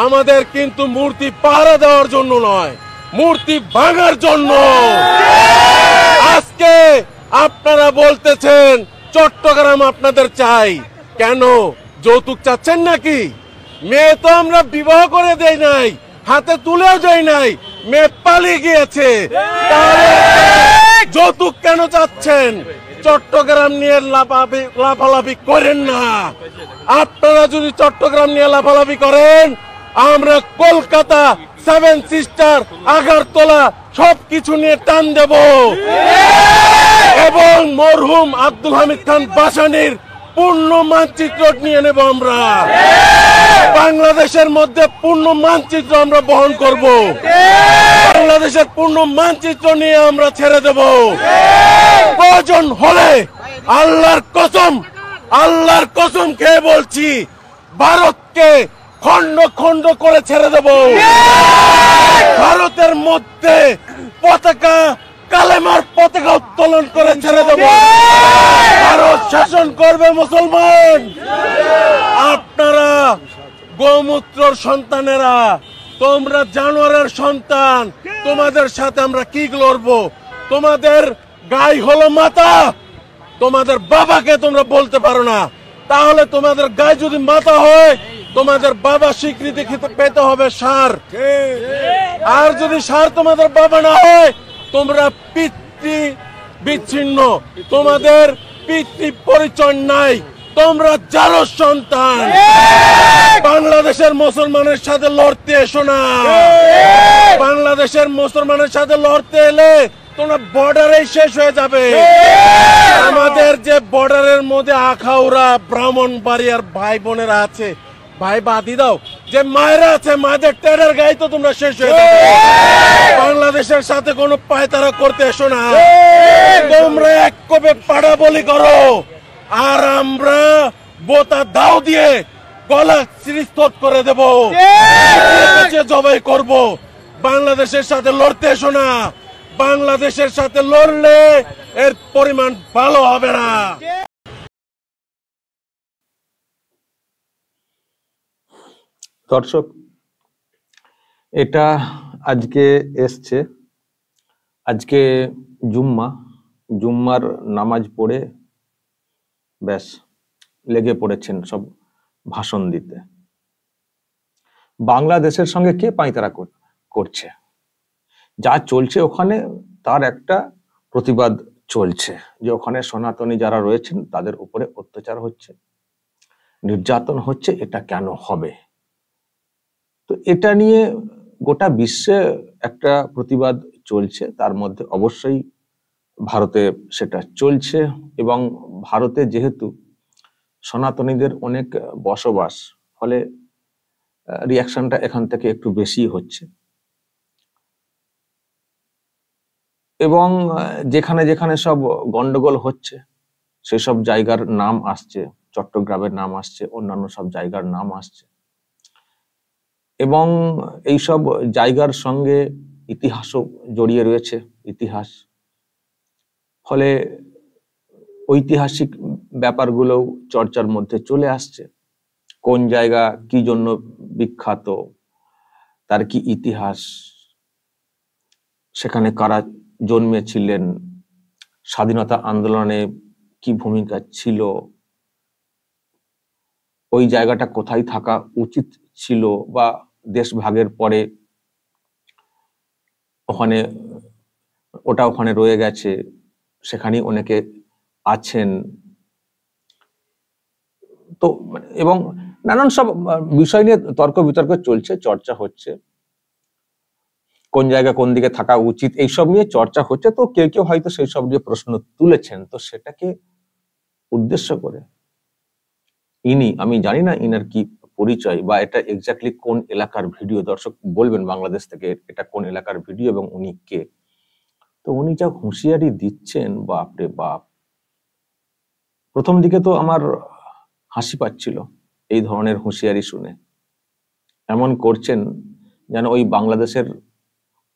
আমাদের কিন্তু মূর্তি পাহারা দেওয়ার জন্য নয়, মূর্তি ভাঙার জন্য। আজকে আপনারা বলতেছেন চট্টগ্রাম আপনাদের চাই, কেন যৌতুক চাচ্ছেন নাকি? মেয়ে তো আমরা বিবাহ করে দেই নাই, হাতে তুলেও দেই নাই, মেয়ে পালিয়ে গিয়েছে, তাহলে যৌতুক কেন চাচ্ছেন? চট্টগ্রাম নিয়ে লাফালাফি করেন না। আপনারা যদি চট্টগ্রাম নিয়ে লাফালাফি করেন, আমরা কলকাতা, সেভেন সিস্টার, আগারতলা সবকিছু নিয়ে টান দেব এবং মরহুম আব্দুল হামিদ খান ভাসানীর পূর্ণ মানচিত্র নিয়ে নেব আমরা। বাংলাদেশের মধ্যে পূর্ণ মানচিত্র আমরা বহন করব, বাংলাদেশের পূর্ণ মানচিত্র নিয়ে আমরা ছেড়ে দেব। প্রয়োজন হলে আল্লাহর কসম খেয়ে বলছি, ভারতকে খন্ড খন্ড করে ছেড়ে দেব। ভারতের মধ্যে পতাকা, কালেমার পতাকা উত্তোলন করে ছেড়ে দেব। ভারত শাসন করবে মুসলমান। আপনারা গোমূত্রর সন্তানেরা, তোমরা জানোয়ারের সন্তান, তোমাদের সাথে আমরা কি লড়বো? তোমাদের গায়ে হলো মাথা, তোমাদের বাবাকে তোমরা বলতে পারো না, তাহলে তোমাদের গায়ে যদি মাথা হয়, তোমাদের বাবা স্বীকৃতি পেতে হবে ষাঁড়। আর যদি ষাঁড় তোমাদের বাবা না হয়, তোমরা পিতৃ বিচ্ছিন্ন, তোমাদের পিতৃ পরিচয় নাই, তোমরা জারজ সন্তান। বাংলাদেশের মুসলমানের সাথে লড়তে এসো না। বাংলাদেশের মুসলমানের সাথে লড়তে এলে তোমরা বর্ডারে শেষ হয়ে যাবে। আমাদের যে বর্ডারের মধ্যে আখাউড়া, ব্রাহ্মণবাড়িয়ার ভাই বোনেরা আছে, ভাই বাদি দাও, যে মায়েরা আছে, মায়েদের টেরার গায়ে তো তোমরা শেষ হয়ে যাবে। বাংলাদেশের সাথে কোনো পায়তারা করতে এসো না। তোমরা এক কোপে পাড়া বলি করো, আর আমরা বোতা দাও দিয়ে গলা চিরস্তত করে দেব, জবাই করব। বাংলাদেশের সাথে লড়তে এসো না। বাংলাদেশের সাথে লড়লে এর পরিমাণ ভালো হবে না। দর্শক, এটা আজকে এসছে, আজকে জুম্মার নামাজ পড়ে ব্যাস লেগে পড়েছেন সব ভাষণ দিতে। বাংলাদেশের সঙ্গে কে পাঁয়তারা করছে? যা চলছে ওখানে তার একটা প্রতিবাদ চলছে, যে ওখানে সনাতনী যারা রয়েছেন তাদের উপরে অত্যাচার হচ্ছে, নির্যাতন হচ্ছে, এটা কেন হবে? তো এটা নিয়ে গোটা বিশ্বে একটা প্রতিবাদ চলছে, তার মধ্যে অবশ্যই ভারতে সেটা চলছে। এবং ভারতে যেহেতু সনাতনীদের অনেক বসবাস, ফলে রিয়াকশনটা এখান থেকে একটু বেশি হচ্ছে। এবং যেখানে যেখানে সব গন্ডগোল হচ্ছে সেসব জায়গার নাম আসছে, চট্টগ্রামের নাম আসছে, অন্যান্য সব জায়গার নাম আসছে। এবং এইসব জায়গার সঙ্গে ইতিহাসও জড়িয়ে রয়েছে, ইতিহাস। ফলে ঐতিহাসিক ব্যাপারগুলোও চর্চার মধ্যে চলে আসছে। কোন জায়গা কি জন্য বিখ্যাত, তার কি ইতিহাস, সেখানে কারা জন্মেছিলেন, স্বাধীনতা আন্দোলনে কি ভূমিকা ছিল, ওই জায়গাটা কোথায় থাকা উচিত ছিল, বা দেশ ভাগের পরে ওখানে রয়ে গেছে, সেখানেই অনেকে আছেন। তো এবং নানান সব বিষয় নিয়ে তর্ক বিতর্ক চলছে, চর্চা হচ্ছে, কোন জায়গা কোন দিকে থাকা উচিত এইসব নিয়ে চর্চা হচ্ছে। তো কেউ কেউ হয়তো সেই সব নিয়ে প্রশ্ন তুলেছেন। তো সেটাকে উদ্দেশ্য করে আমি জানি না ইনার কি পরিচয় বা এটা এক্স্যাক্টলি কোন এলাকার ভিডিও। দর্শক বলবেন বাংলাদেশ থেকে এটা কোন এলাকার ভিডিও এবং উনি কে। তো উনি যা হুঁশিয়ারি দিচ্ছেন, বাপরে বাপ। প্রথম দিকে তো আমার হাসি পাচ্ছিল এই ধরনের হুঁশিয়ারি শুনে। এমন করছেন যেন ওই বাংলাদেশের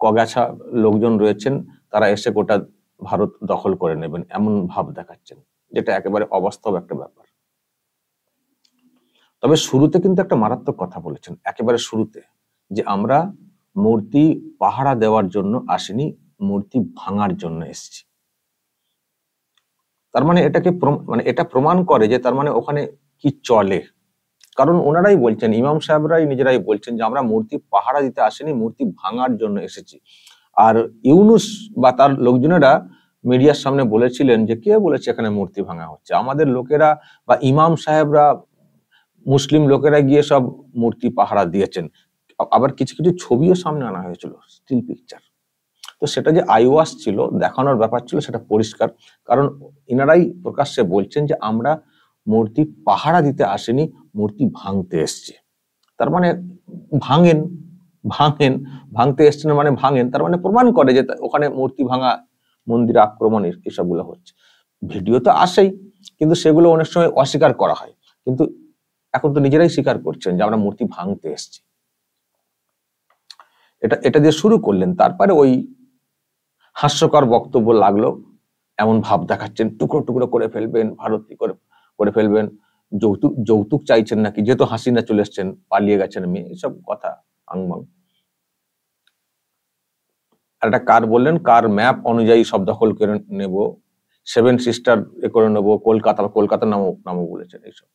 কগাছা লোকজন রয়েছেন, তারা এসে গোটা ভারত দখল করে নেবেন, এমন ভাব দেখাচ্ছেন, যেটা একেবারে অবাস্তব একটা ব্যাপার। তবে শুরুতে কিন্তু একটা মারাত্মক কথা বলেছেন, একেবারে শুরুতে, যে আমরা মূর্তি পাহারা দেওয়ার জন্য আসিনি, মূর্তি ভাঙার জন্য এসেছি। তার মানে এটাকে মানে এটা প্রমাণ করে যে তার মানে ওখানে কি চলে। কারণ ওনারাই বলছেন, ইমাম সাহেবরাই নিজেরাই বলছেন যে আমরা মূর্তি পাহারা দিতে আসিনি, মূর্তি ভাঙার জন্য এসেছি। আর ইউনুস বা তার লোকজনেরা মিডিয়ার সামনে বলেছিলেন যে কে বলেছে এখানে মূর্তি ভাঙা হচ্ছে, আমাদের লোকেরা বা ইমাম সাহেবরা, মুসলিম লোকেরা গিয়ে সব মূর্তি পাহারা দিয়েছেন। আবার কিছু কিছু ছবিও সামনে আনা হয়েছিল, স্টিল পিকচার। তো সেটা যে আইওয়াশ ছিল, দেখানোর ব্যাপার ছিল, সেটা পরিষ্কার। কারণ ইনারাই প্রকাশ্যে বলছেন যে আমরা মূর্তি পাহারা দিতে আসেনি, মূর্তি ভাঙতে এসছি। তার মানে ভাঙেন ভাঙেন ভাঙতে এসছেন মানে ভাঙেন, তার মানে প্রমাণ করে যে ওখানে মূর্তি ভাঙা, মন্দির আক্রমণ এসবগুলো হচ্ছে। ভিডিও তো আসেই, কিন্তু সেগুলো অনেক সময় অস্বীকার করা হয়। কিন্তু এখন তো নিজেরাই স্বীকার করছেন যে আমরা মূর্তি ভাঙতে এসছি। এটা দিয়ে শুরু করলেন, তারপরে ওই হাস্যকর বক্তব্য লাগলো, এমন ভাব দেখাচ্ছেন টুকরো টুকরো করে ফেলবেন, ভারতী করে ফেলবেন, যৌতুক চাইছেন নাকি, যেহেতু হাসিনা চলে এসছেন, পালিয়ে গেছেন মেয়ে, এসব কথা আংমাং। আর একটা কার বললেন, কার ম্যাপ অনুযায়ী সব দখল করে নেব, 7 সিস্টার করে নেবো, কলকাতা নামও বলেছেন। এইসব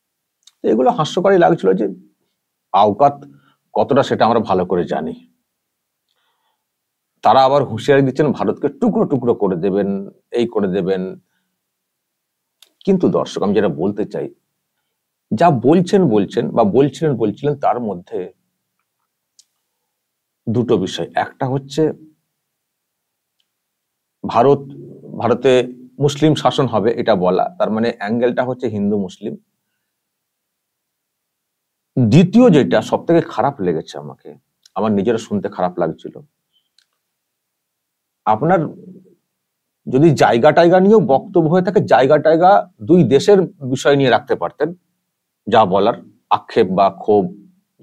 এগুলো হাস্যকরই লাগছিল। যে আওকাত কতটা সেটা আমরা ভালো করে জানি। তারা আবার হুঁশিয়ারি দিচ্ছেন ভারতকে টুকরো টুকরো করে দেবেন, এই করে দেবেন। কিন্তু দর্শক, আমি যেটা বলতে চাই, যা বলছেন বা বলছিলেন তার মধ্যে দুটো বিষয়। একটা হচ্ছে ভারতে মুসলিম শাসন হবে এটা বলা, তার মানে অ্যাঙ্গেলটা হচ্ছে হিন্দু মুসলিম। দ্বিতীয় যেটা সব থেকে খারাপ লেগেছে আমাকে, আমার নিজেরা শুনতে খারাপ লাগছিল, আপনার যদি জায়গা নিয়েও বক্তব্য হয়ে থাকে, জায়গা দুই দেশের বিষয় নিয়ে রাখতে পারতেন, যা বলার আক্ষেপ বা ক্ষোভ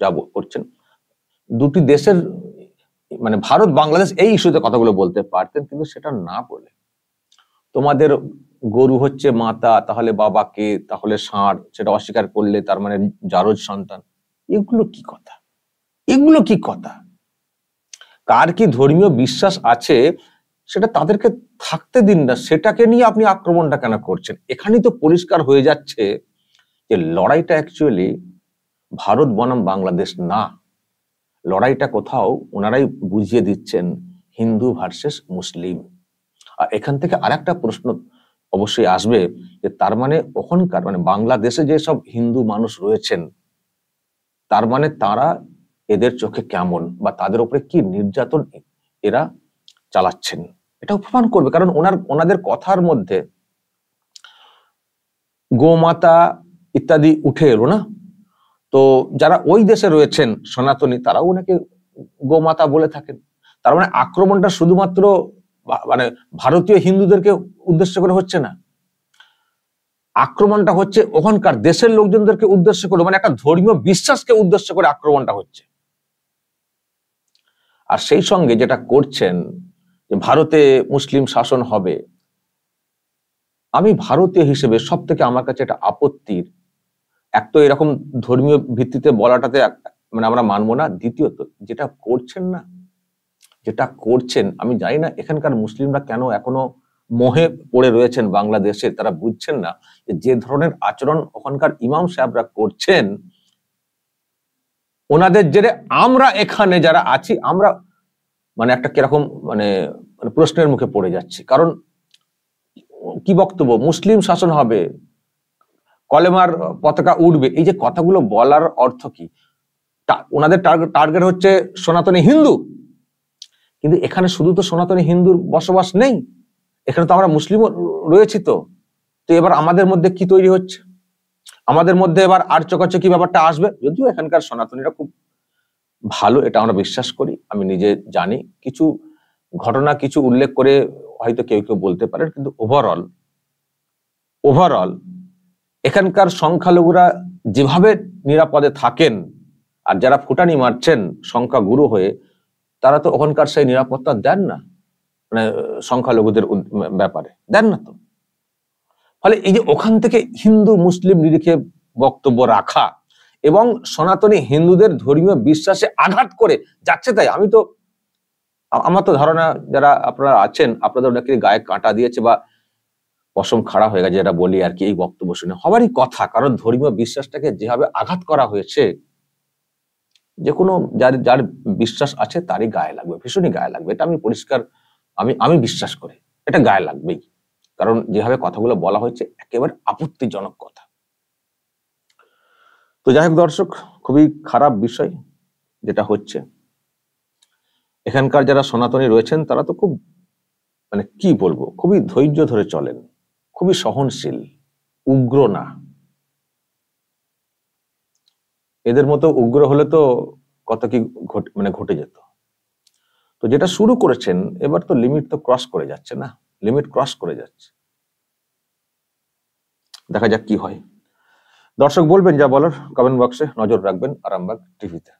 যা করছেন, দুটি দেশের মানে ভারত বাংলাদেশ এই ইস্যুতে কথাগুলো বলতে পারতেন। কিন্তু সেটা না বলে, তোমাদের গরু হচ্ছে মাতা, তাহলে বাবাকে, তাহলে ষাঁড়, সেটা অস্বীকার করলে তার মানে জারজ সন্তান। এগুলো কি কথা? এগুলো কি কথা? কার কি ধর্মীয় বিশ্বাস আছে সেটা তাদেরকে থাকতে দিন না, সেটাকে নিয়ে আপনি আক্রমণটা কেন করছেন? এখানেই তো পরিষ্কার হয়ে যাচ্ছে যে লড়াইটা অ্যাকচুয়ালি ভারত বনাম বাংলাদেশ না, লড়াইটা কোথাও ওনারাই বুঝিয়ে দিচ্ছেন হিন্দু ভার্সেস মুসলিম। আর এখান থেকে আরেকটা প্রশ্ন অবশ্যই আসবে যে তার মানে ওখানকার মানে বাংলাদেশে যে সব হিন্দু মানুষ রয়েছেন, তার মানে তারা এদের চোখে কেমন বা তাদের উপরে কি নির্যাতন এরা চালাচ্ছেন, এটাও প্রমাণ করবে। কারণ ওনাদের কথার মধ্যে গোমাতা ইত্যাদি উঠে এলো না, তো যারা ওই দেশে রয়েছেন সনাতনী, তারাও ওনাকে গোমাতা বলে থাকেন। তার মানে আক্রমণটা শুধুমাত্র মানে ভারতীয় হিন্দুদেরকে উদ্দেশ্য করে হচ্ছে না, আক্রমণটা হচ্ছে ওখানকার দেশের লোকজনদেরকে উদ্দেশ্য করে, মানে একটা ধর্মীয় বিশ্বাসকে উদ্দেশ্য করে আক্রমণটা হচ্ছে। আর সেই সঙ্গে যেটা করছেন যে ভারতে মুসলিম শাসন হবে, আমি ভারতীয় হিসেবে সব থেকে আমার কাছে এটা আপত্তির, এক তো এরকম ধর্মীয় ভিত্তিতে বলাটাতে মানে আমরা মানবো না, দ্বিতীয়ত যেটা করছেন আমি জানি না এখানকার মুসলিমরা কেন এখনো মোহে পড়ে রয়েছেন বাংলাদেশে, তারা বুঝছেন না যে ধরনের আচরণ ওখানকার ইমাম সাহেবরা করছেন, ওনাদের জেরে আমরা এখানে যারা আছি আমরা মানে একটা কিরকম মানে প্রশ্নের মুখে পড়ে যাচ্ছি। কারণ কি বক্তব্য, মুসলিম শাসন হবে, কলেমার পতাকা উঠবে, এই যে কথাগুলো বলার অর্থ কি? ওনাদের টার্গেট হচ্ছে সনাতনী হিন্দু, কিন্তু এখানে শুধু তো সনাতনী হিন্দুর বসবাস নেই, এখানে তো আমরা মুসলিমও রয়েছি। তো এবার আমাদের মধ্যে কি তৈরি হচ্ছে? আমাদের মধ্যে এবার আর চকাচকি ব্যাপারটা আসবে। যদিও এখানকার সনাতনীরা খুব ভালো, এটা আমরা বিশ্বাস করি, আমি নিজে জানি, কিছু ঘটনা কিছু উল্লেখ করে হয়তো কেউ বলতে পারেন, কিন্তু ওভারঅল এখানকার সংখ্যালঘুরা যেভাবে নিরাপদে থাকেন, আর যারা ফুটানি মারছেন সংখ্যাগুরু হয়ে, তারা তো ওখানকার সেই নিরাপত্তা দেন না, মানে সংখ্যালঘুদের ব্যাপারে দেন না। তো ফলে এই যে ওখান থেকে হিন্দু মুসলিম নিরিখে বক্তব্য রাখা, এবং সনাতনী হিন্দুদের ধর্মীয় বিশ্বাসে আঘাত করে যাচ্ছে। তাই আমার তো ধারণা যারা আপনারা আছেন আপনাদের নাকি গায়ে কাঁটা দিয়েছে বা পশম খাড়া হয়ে গেছে, যেটা বলি আর কি এই বক্তব্য শুনে। হবারই কথা, কারণ ধর্মীয় বিশ্বাসটাকে যেভাবে আঘাত করা হয়েছে, যে কোনো যার যার বিশ্বাস আছে তারই গায়ে লাগবে, ভীষণই গায়ে লাগবে। এটা আমি পরিষ্কার আমি বিশ্বাস করি, এটা গায়ে লাগবেই। কারণ যেভাবে কথাগুলো বলা হয়েছে একেবারে আপত্তিজনক কথা। তো যাই হোক দর্শক, খুবই খারাপ বিষয় যেটা হচ্ছে। এখানকার যারা সনাতনী রয়েছেন তারা তো খুব মানে কি বলবো, খুবই ধৈর্য ধরে চলেন, খুবই সহনশীল, উগ্র না। এদের মতো উগ্র হলে তো কত কি ঘটে যেত। তো যেটা শুরু করেছেন এবার তো লিমিট তো ক্রস করে যাচ্ছে না, লিমিট ক্রস করে যাচ্ছে। দেখা যাক কি হয়। দর্শক বলবেন যা বলার কমেন্ট বক্সে, নজর রাখবেন আরামবাগ টিভিতে।